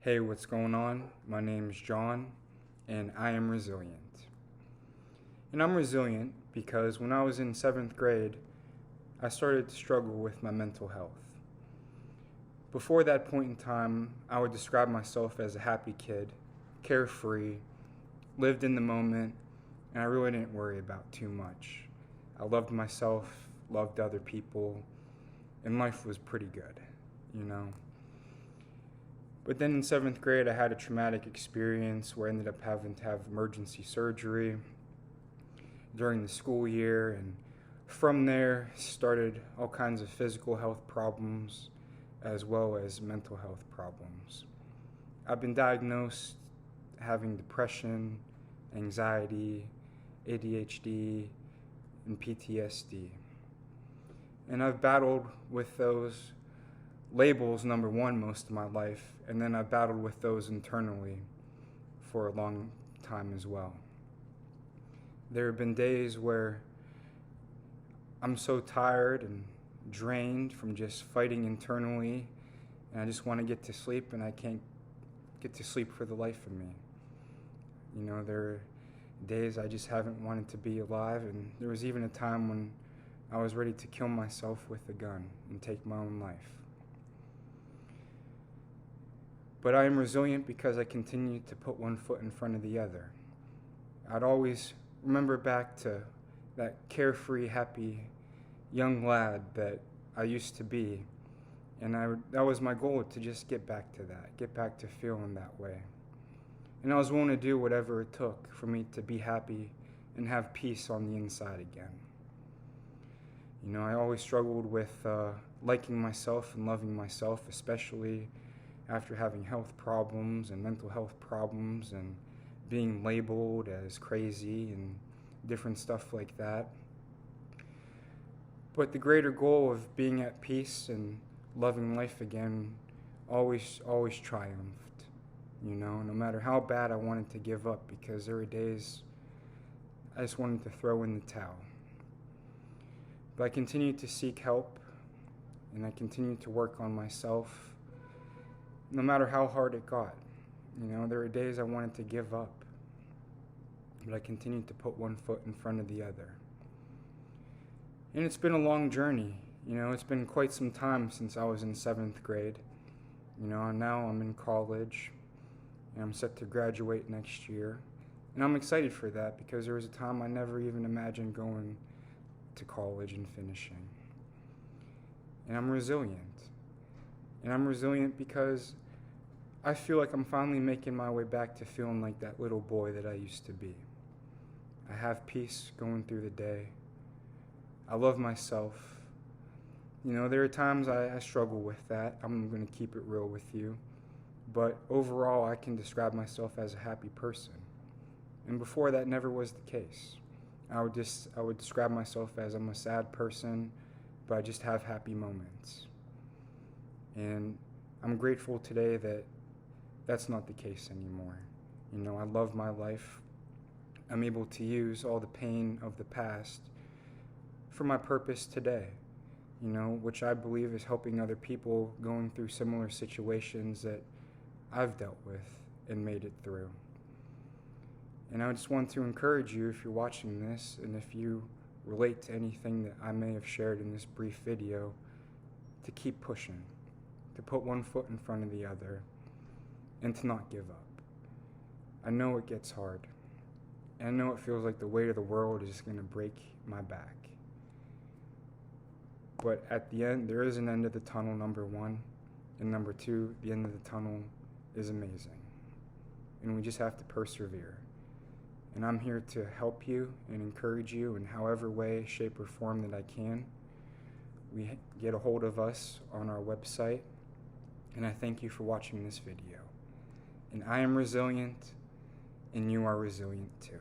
Hey, what's going on? My name's John, and I am resilient. And I'm resilient because when I was in 7th grade, I started to struggle with my mental health. Before that point in time, I would describe myself as a happy kid, carefree, lived in the moment, and I really didn't worry about too much. I loved myself, loved other people, and life was pretty good, you know. But then in 7th grade, I had a traumatic experience where I ended up having to have emergency surgery during the school year. And from there, started all kinds of physical health problems as well as mental health problems. I've been diagnosed having depression, anxiety, ADHD, and PTSD. And I've battled with those labels, number one, most of my life, and then I've battled with those internally for a long time as well. There have been days where I'm so tired and drained from just fighting internally, and I just want to get to sleep, and I can't get to sleep for the life of me. You know, there are days I just haven't wanted to be alive, and there was even a time when I was ready to kill myself with a gun and take my own life. But I am resilient because I continue to put one foot in front of the other. I'd always remember back to that carefree, happy young lad that I used to be. And that was my goal, to just get back to that, get back to feeling that way. And I was willing to do whatever it took for me to be happy and have peace on the inside again. You know, I always struggled with liking myself and loving myself, especially after having health problems and mental health problems and being labeled as crazy and different stuff like that. But the greater goal of being at peace and loving life again always triumphed, you know, no matter how bad I wanted to give up, because there were days I just wanted to throw in the towel. But I continued to seek help, and I continued to work on myself, no matter how hard it got. You know, there were days I wanted to give up, but I continued to put one foot in front of the other. And it's been a long journey. You know, it's been quite some time since I was in 7th grade. You know, and now I'm in college, and I'm set to graduate next year. And I'm excited for that, because there was a time I never even imagined going to college and finishing. And I'm resilient. And I'm resilient because I feel like I'm finally making my way back to feeling like that little boy that I used to be. I have peace going through the day. I love myself. You know, there are times I struggle with that. I'm going to keep it real with you. But overall, I can describe myself as a happy person. And before, that never was the case. I would describe myself as I'm a sad person, but I just have happy moments. And I'm grateful today that that's not the case anymore. You know, I love my life. I'm able to use all the pain of the past for my purpose today, you know, which I believe is helping other people going through similar situations that I've dealt with and made it through. And I just want to encourage you, if you're watching this, and if you relate to anything that I may have shared in this brief video, to keep pushing, to put one foot in front of the other, and to not give up. I know it gets hard, and I know it feels like the weight of the world is going to break my back. But at the end, there is an end of the tunnel, number one, and number two, the end of the tunnel is amazing. And we just have to persevere. And I'm here to help you and encourage you in however way, shape, or form that I can. Get a hold of us on our website. And I thank you for watching this video. And I am resilient, and you are resilient too.